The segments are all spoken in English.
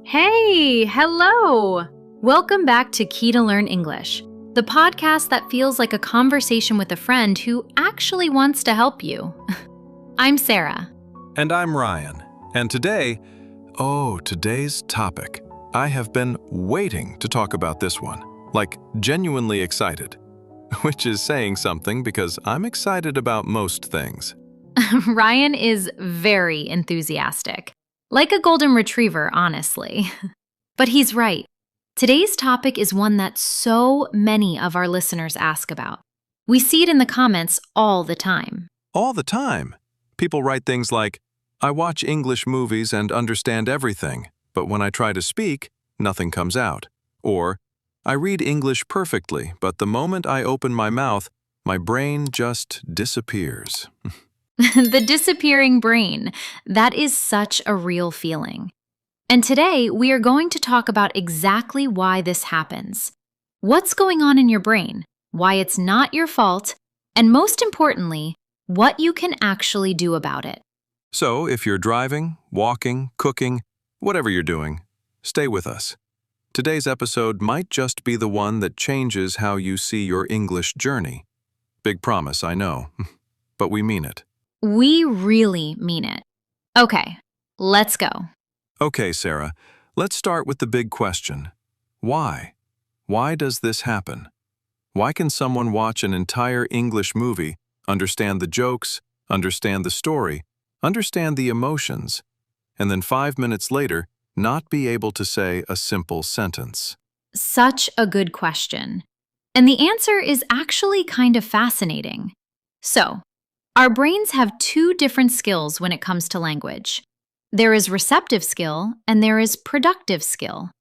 Hey, hello! Welcome back to Key to Learn English, the podcast that feels like a conversation with a friend who actually wants to help you. I'm Sarah. And I'm Ryan. And today's topic. I have been waiting to talk about this one, like genuinely excited, which is saying something because I'm excited about most things. Ryan is very enthusiastic, like a golden retriever, honestly. But he's right. Today's topic is one that so many of our listeners ask about. We see it in the comments all the time. All the time. People write things like, I watch English movies and understand everything, but when I try to speak, nothing comes out. Or, I read English perfectly, but the moment I open my mouth, my brain just disappears. The disappearing brain. That is such a real feeling. And today, we are going to talk about exactly why this happens. What's going on in your brain, why it's not your fault, and most importantly, what you can actually do about it. So, if you're driving, walking, cooking, whatever you're doing, stay with us. Today's episode might just be the one that changes how you see your English journey. Big promise, I know, but we mean it. We really mean it. Okay, let's go. Okay, Sarah, let's start with the big question. Why? Why does this happen? Why can someone watch an entire English movie, understand the jokes, understand the story, understand the emotions, and then 5 minutes later, not be able to say a simple sentence? Such a good question. And the answer is actually kind of fascinating. So, our brains have two different skills when it comes to language. There is receptive skill and there is productive skill.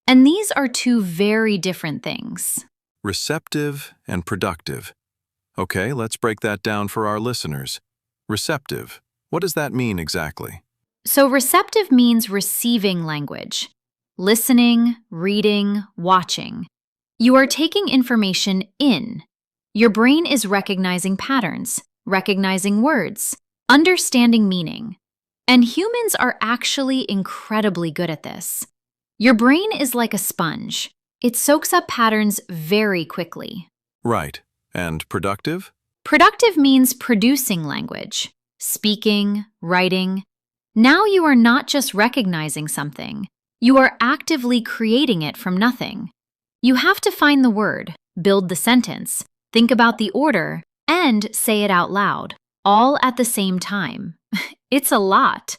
And these are two very different things. Receptive and productive. Okay, let's break that down for our listeners. Receptive. What does that mean exactly? So receptive means receiving language. Listening, reading, watching. You are taking information in. Your brain is recognizing patterns, recognizing words, understanding meaning. And humans are actually incredibly good at this. Your brain is like a sponge. It soaks up patterns very quickly. Right. And productive? Productive means producing language, speaking, writing. Now you are not just recognizing something. You are actively creating it from nothing. You have to find the word, build the sentence, think about the order, and say it out loud, all at the same time. It's a lot.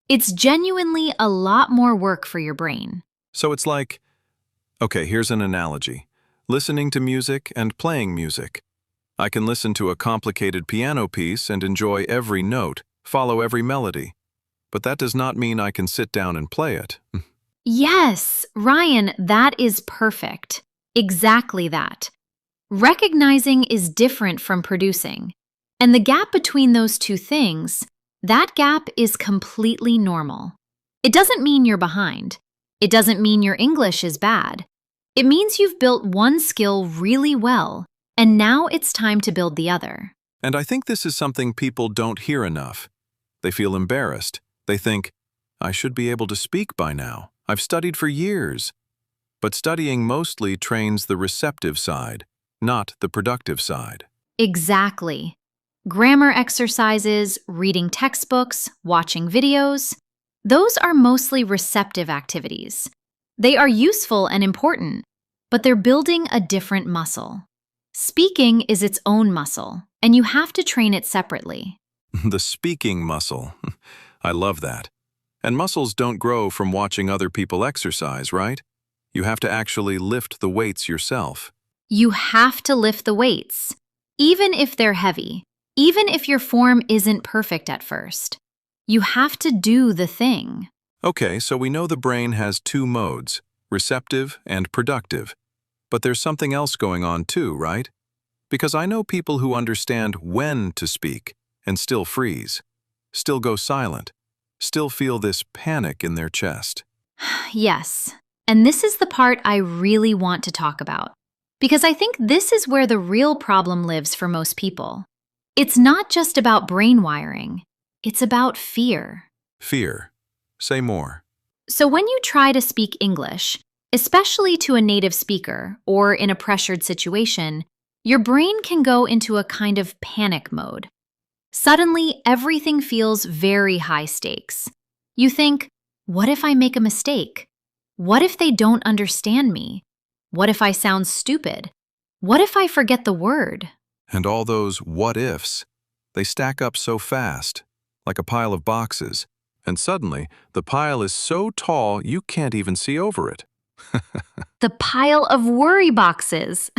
It's genuinely a lot more work for your brain. So it's like, okay, here's an analogy. Listening to music and playing music. I can listen to a complicated piano piece and enjoy every note, follow every melody. But that does not mean I can sit down and play it. Yes, Ryan, that is perfect. Exactly that. Recognizing is different from producing. And the gap between those two things, that gap is completely normal. It doesn't mean you're behind. It doesn't mean your English is bad. It means you've built one skill really well, and now it's time to build the other. And I think this is something people don't hear enough. They feel embarrassed. They think, I should be able to speak by now. I've studied for years. But studying mostly trains the receptive side, not the productive side. Exactly. Grammar exercises, reading textbooks, watching videos, those are mostly receptive activities. They are useful and important, but they're building a different muscle. Speaking is its own muscle, and you have to train it separately. The speaking muscle. I love that. And muscles don't grow from watching other people exercise, right? You have to actually lift the weights yourself. You have to lift the weights, even if they're heavy, even if your form isn't perfect at first. You have to do the thing. Okay, so we know the brain has two modes, receptive and productive. But there's something else going on too, right? Because I know people who understand when to speak and still freeze, still go silent, still feel this panic in their chest. Yes, and this is the part I really want to talk about, because I think this is where the real problem lives for most people. It's not just about brain wiring, it's about fear. Fear. Say more. So when you try to speak English, especially to a native speaker or in a pressured situation, your brain can go into a kind of panic mode. Suddenly, everything feels very high stakes. You think, what if I make a mistake? What if they don't understand me? What if I sound stupid? What if I forget the word? And all those what ifs, they stack up so fast, like a pile of boxes, and suddenly the pile is so tall you can't even see over it. The pile of worry boxes.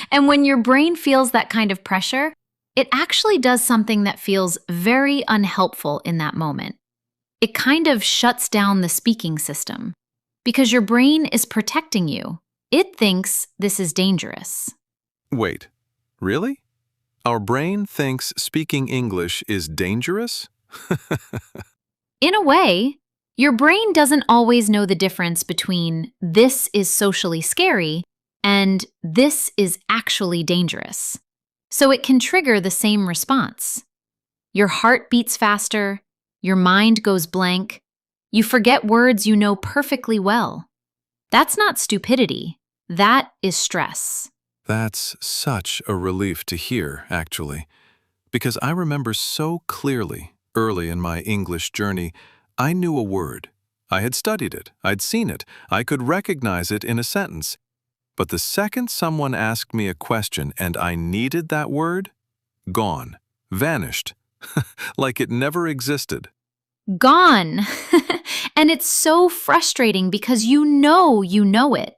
And when your brain feels that kind of pressure, it actually does something that feels very unhelpful in that moment. It kind of shuts down the speaking system because your brain is protecting you. It thinks this is dangerous. Wait, really? Our brain thinks speaking English is dangerous? In a way, your brain doesn't always know the difference between this is socially scary and this is actually dangerous. So it can trigger the same response. Your heart beats faster, your mind goes blank, you forget words you know perfectly well. That's not stupidity, that is stress. That's such a relief to hear, actually, because I remember so clearly, early in my English journey, I knew a word. I had studied it, I'd seen it, I could recognize it in a sentence. But the second someone asked me a question and I needed that word, gone, vanished, like it never existed. Gone. And it's so frustrating because you know it.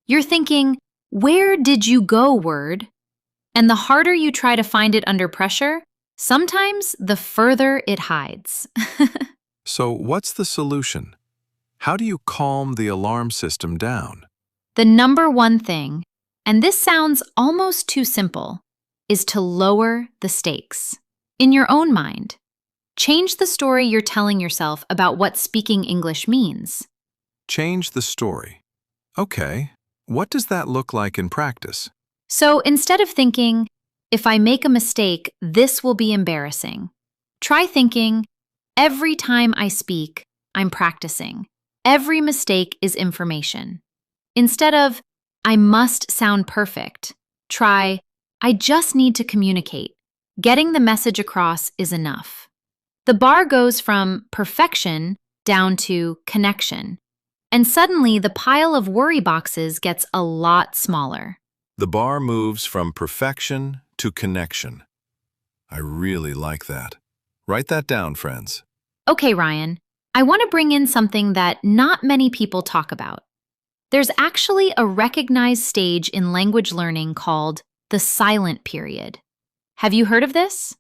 You're thinking, where did you go, word? And the harder you try to find it under pressure, sometimes the further it hides. So what's the solution? How do you calm the alarm system down? The number one thing, and this sounds almost too simple, is to lower the stakes. In your own mind, change the story you're telling yourself about what speaking English means. Change the story. Okay, what does that look like in practice? So instead of thinking, if I make a mistake, this will be embarrassing, try thinking, every time I speak, I'm practicing. Every mistake is information. Instead of, I must sound perfect, try, I just need to communicate. Getting the message across is enough. The bar goes from perfection down to connection, and suddenly the pile of worry boxes gets a lot smaller. The bar moves from perfection to connection. I really like that. Write that down, friends. Okay, Ryan, I want to bring in something that not many people talk about. There's actually a recognized stage in language learning called the silent period. Have you heard of this?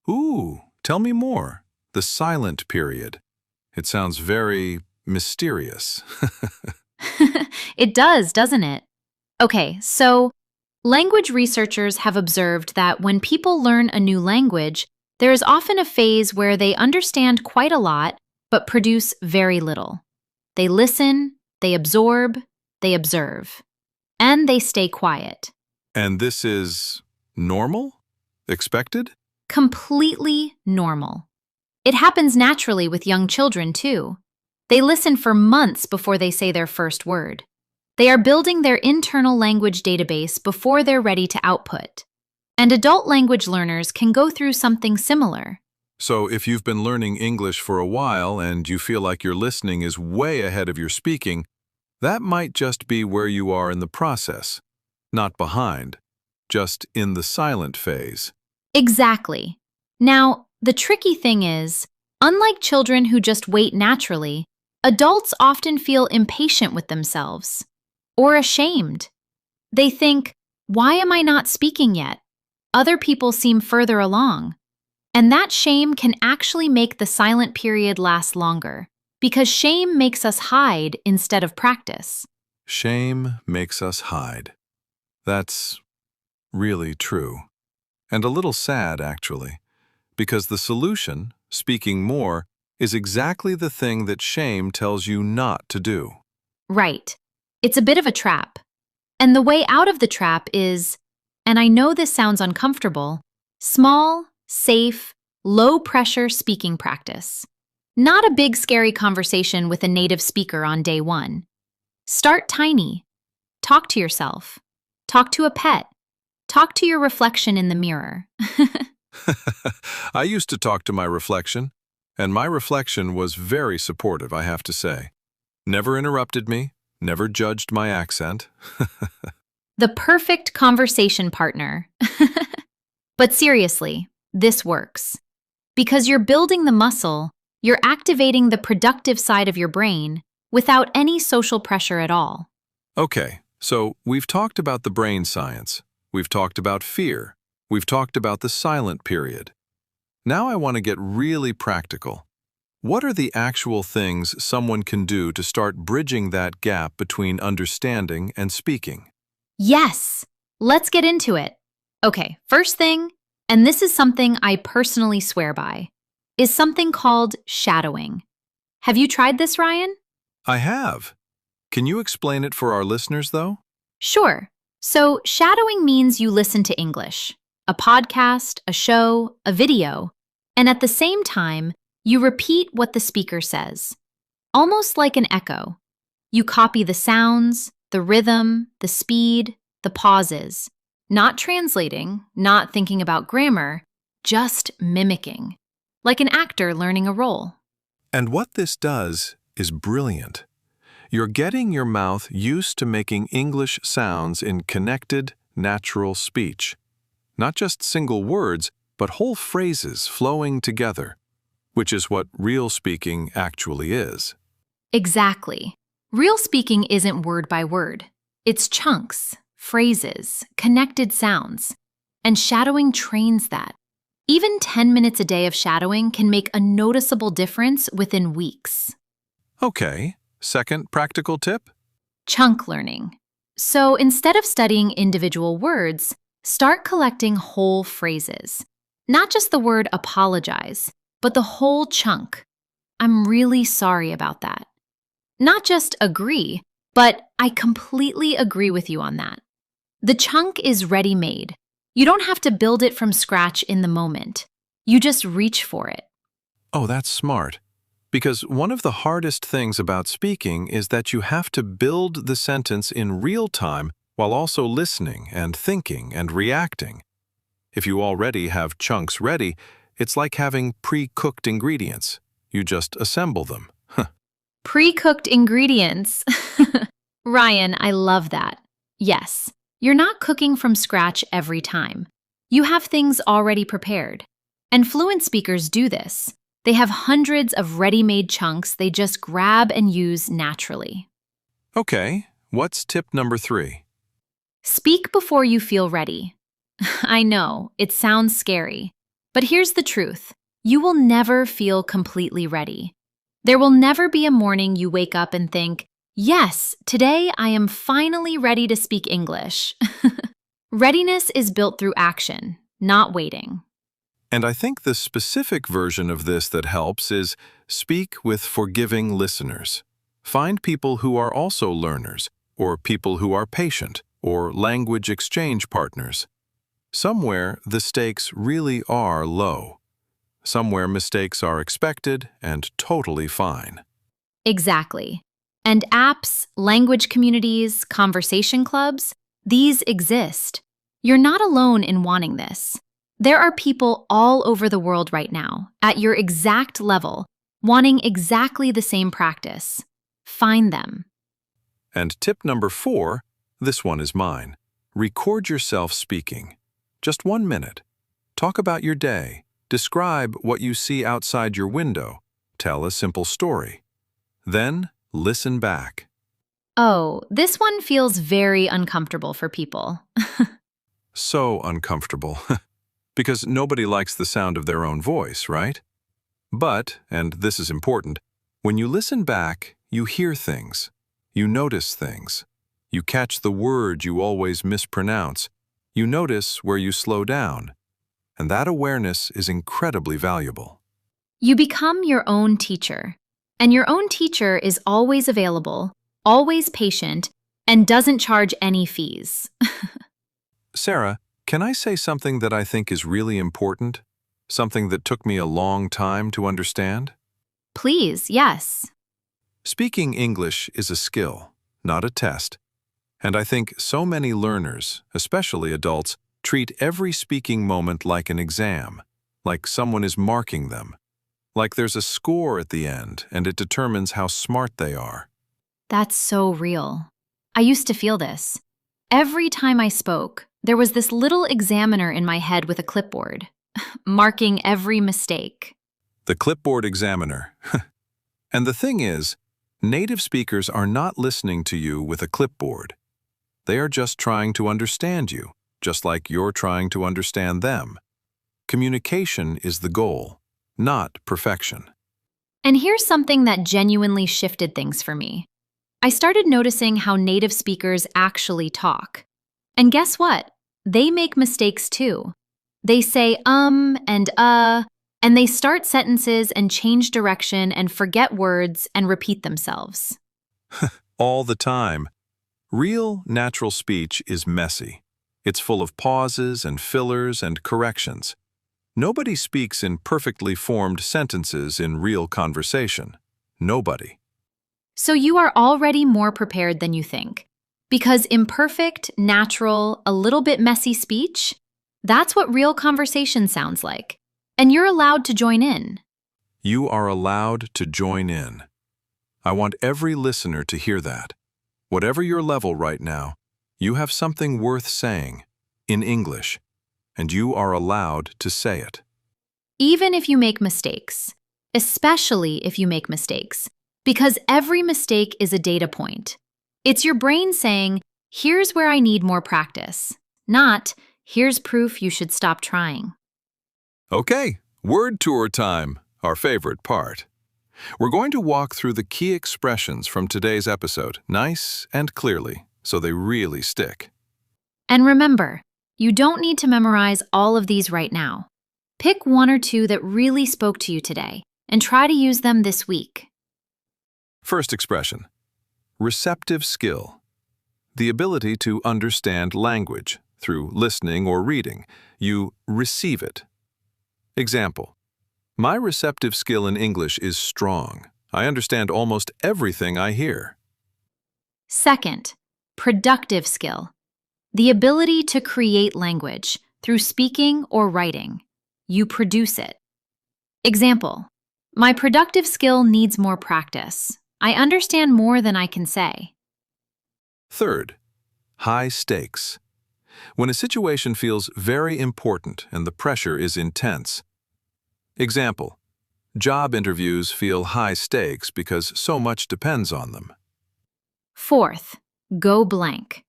Ooh, tell me more. The silent period. It sounds very mysterious. It does, doesn't it? Okay, so language researchers have observed that when people learn a new language, there is often a phase where they understand quite a lot but produce very little. They listen, they absorb, they observe, and they stay quiet. And this is normal? Expected? Completely normal. It happens naturally with young children, too. They listen for months before they say their first word. They are building their internal language database before they're ready to output. And adult language learners can go through something similar. So if you've been learning English for a while and you feel like your listening is way ahead of your speaking, that might just be where you are in the process. Not behind, just in the silent phase. Exactly. Now, the tricky thing is, unlike children who just wait naturally, adults often feel impatient with themselves or ashamed. They think, why am I not speaking yet? Other people seem further along. And that shame can actually make the silent period last longer, because shame makes us hide instead of practice. Shame makes us hide. That's really true. And a little sad, actually, because the solution, speaking more, is exactly the thing that shame tells you not to do. Right. It's a bit of a trap. And the way out of the trap is, and I know this sounds uncomfortable, small, safe, low-pressure speaking practice. Not a big, scary conversation with a native speaker on day one. Start tiny. Talk to yourself. Talk to a pet. Talk to your reflection in the mirror. I used to talk to my reflection, and my reflection was very supportive, I have to say. Never interrupted me, never judged my accent. The perfect conversation partner. But seriously, this works. Because you're building the muscle, you're activating the productive side of your brain without any social pressure at all. Okay, so we've talked about the brain science. We've talked about fear. We've talked about the silent period. Now I want to get really practical. What are the actual things someone can do to start bridging that gap between understanding and speaking? Yes, let's get into it. Okay, first thing, and this is something I personally swear by, is something called shadowing. Have you tried this, Ryan? I have. Can you explain it for our listeners, though? Sure. So, shadowing means you listen to English, a podcast, a show, a video, and at the same time, you repeat what the speaker says. Almost like an echo. You copy the sounds, the rhythm, the speed, the pauses. Not translating, not thinking about grammar, just mimicking. Like an actor learning a role. And what this does is brilliant. You're getting your mouth used to making English sounds in connected, natural speech. Not just single words, but whole phrases flowing together, which is what real speaking actually is. Exactly. Real speaking isn't word by word. It's chunks, phrases, connected sounds. And shadowing trains that. Even 10 minutes a day of shadowing can make a noticeable difference within weeks. Okay, second practical tip? Chunk learning. So instead of studying individual words, start collecting whole phrases. Not just the word apologize, but the whole chunk. I'm really sorry about that. Not just agree, but I completely agree with you on that. The chunk is ready-made. You don't have to build it from scratch in the moment. You just reach for it. Oh, that's smart. Because one of the hardest things about speaking is that you have to build the sentence in real time while also listening and thinking and reacting. If you already have chunks ready, it's like having pre-cooked ingredients. You just assemble them. Pre-cooked ingredients. Ryan, I love that. Yes, you're not cooking from scratch every time. You have things already prepared. And fluent speakers do this. They have hundreds of ready-made chunks they just grab and use naturally. Okay, what's tip number 3? Speak before you feel ready. I know, it sounds scary. But here's the truth. You will never feel completely ready. There will never be a morning you wake up and think, yes, today I am finally ready to speak English. Readiness is built through action, not waiting. And I think the specific version of this that helps is speak with forgiving listeners. Find people who are also learners, or people who are patient, or language exchange partners. Somewhere, the stakes really are low. Somewhere mistakes are expected and totally fine. Exactly. And apps, language communities, conversation clubs, these exist. You're not alone in wanting this. There are people all over the world right now, at your exact level, wanting exactly the same practice. Find them. And tip number 4, this one is mine. Record yourself speaking. Just 1 minute. Talk about your day. Describe what you see outside your window. Tell a simple story. Then, listen back. Oh, this one feels very uncomfortable for people. So uncomfortable. Because nobody likes the sound of their own voice, right? But, and this is important, when you listen back, you hear things. You notice things. You catch the word you always mispronounce. You notice where you slow down. And that awareness is incredibly valuable. You become your own teacher. And your own teacher is always available, always patient, and doesn't charge any fees. Sarah, can I say something that I think is really important? Something that took me a long time to understand? Please, yes. Speaking English is a skill, not a test. And I think so many learners, especially adults, treat every speaking moment like an exam, like someone is marking them, like there's a score at the end and it determines how smart they are. That's so real. I used to feel this. Every time I spoke, there was this little examiner in my head with a clipboard, marking every mistake. The clipboard examiner. And the thing is, native speakers are not listening to you with a clipboard. They are just trying to understand you, just like you're trying to understand them. Communication is the goal, not perfection. And here's something that genuinely shifted things for me. I started noticing how native speakers actually talk. And guess what? They make mistakes too. They say and they start sentences and change direction and forget words and repeat themselves. All the time. Real, natural speech is messy. It's full of pauses and fillers and corrections. Nobody speaks in perfectly formed sentences in real conversation. Nobody. So you are already more prepared than you think. Because imperfect, natural, a little bit messy speech, that's what real conversation sounds like. And you're allowed to join in. You are allowed to join in. I want every listener to hear that. Whatever your level right now, you have something worth saying, in English, and you are allowed to say it. Even if you make mistakes, especially if you make mistakes, because every mistake is a data point. It's your brain saying, here's where I need more practice, not, here's proof you should stop trying. Okay, word tour time, our favorite part. We're going to walk through the key expressions from today's episode, nice and clearly, so they really stick. And remember, you don't need to memorize all of these right now. Pick one or two that really spoke to you today, and try to use them this week. First expression, receptive skill. The ability to understand language through listening or reading. You receive it. Example, my receptive skill in English is strong. I understand almost everything I hear. Second, productive skill. The ability to create language through speaking or writing. You produce it. Example, my productive skill needs more practice. I understand more than I can say. Third, high stakes. When a situation feels very important and the pressure is intense. Example, job interviews feel high stakes because so much depends on them. Fourth, go blank.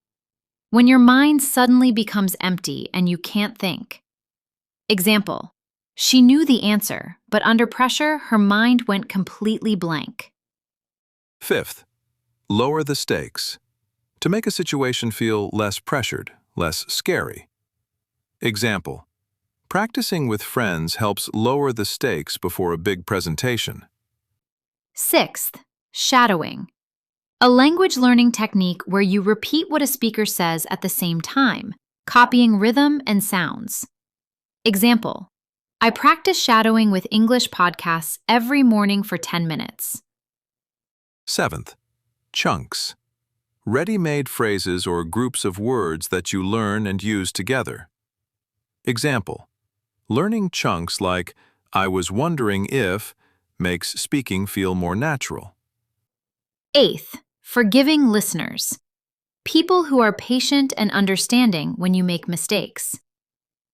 When your mind suddenly becomes empty and you can't think. Example, she knew the answer, but under pressure, her mind went completely blank. Fifth, lower the stakes. To make a situation feel less pressured, less scary. Example, practicing with friends helps lower the stakes before a big presentation. Sixth, shadowing. A language learning technique where you repeat what a speaker says at the same time, copying rhythm and sounds. Example, I practice shadowing with English podcasts every morning for 10 minutes. Seventh, chunks. Ready-made phrases or groups of words that you learn and use together. Example, learning chunks like, I was wondering if, makes speaking feel more natural. Eighth, forgiving listeners. People who are patient and understanding when you make mistakes.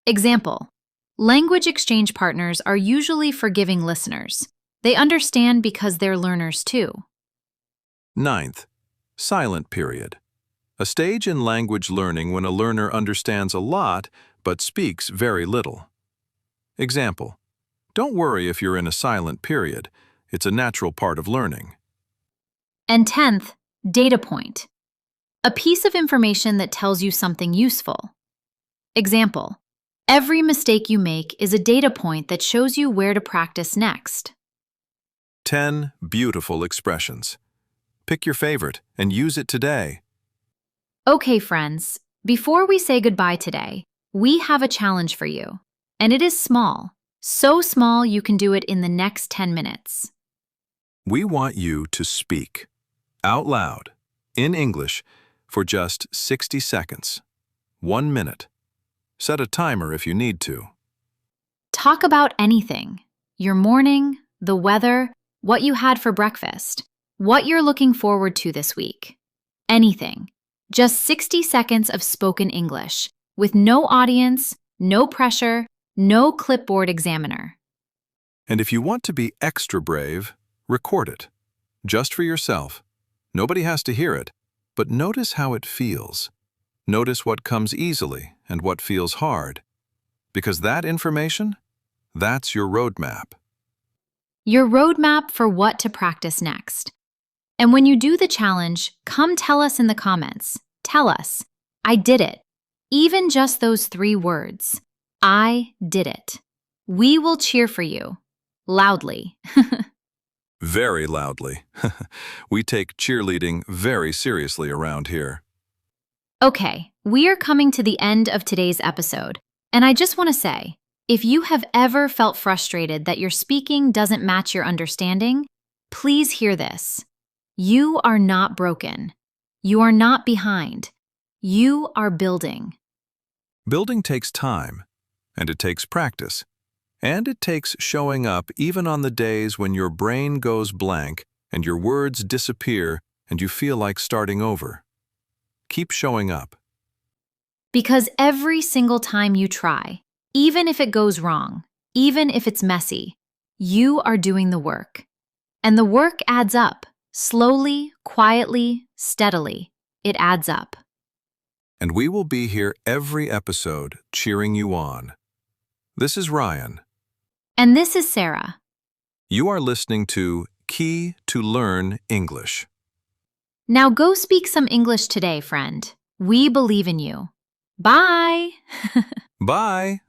Example, language exchange partners are usually forgiving listeners. They understand because they're learners too. Ninth, silent period. A stage in language learning when a learner understands a lot but speaks very little. Example, don't worry if you're in a silent period. It's a natural part of learning. And 10th, data point. A piece of information that tells you something useful. Example, every mistake you make is a data point that shows you where to practice next. 10 beautiful expressions. Pick your favorite and use it today. Okay, friends, before we say goodbye today, we have a challenge for you. And it is small. So small you can do it in the next 10 minutes. We want you to speak out loud in English for just 60 seconds, 1 minute. Set a timer if you need to. Talk about anything. Your morning, the weather, what you had for breakfast, what you're looking forward to this week. Anything. Just 60 seconds of spoken English with no audience, no pressure, no clipboard examiner. And if you want to be extra brave, record it. Just for yourself. Nobody has to hear it, but notice how it feels. Notice what comes easily and what feels hard. Because that information, that's your roadmap. Your roadmap for what to practice next. And when you do the challenge, come tell us in the comments. Tell us, I did it. Even just those 3 words. I did it. We will cheer for you. Loudly. Very loudly. We take cheerleading very seriously around here. Okay, we are coming to the end of today's episode. And I just want to say, if you have ever felt frustrated that your speaking doesn't match your understanding, please hear this. You are not broken. You are not behind. You are building. Building takes time, and it takes practice, and it takes showing up even on the days when your brain goes blank and your words disappear and you feel like starting over. Keep showing up. Because every single time you try, even if it goes wrong, even if it's messy, you are doing the work. And the work adds up. Slowly, quietly, steadily. It adds up. And we will be here every episode cheering you on. This is Ryan. And this is Sarah. You are listening to Key to Learn English. Now go speak some English today, friend. We believe in you. Bye! Bye!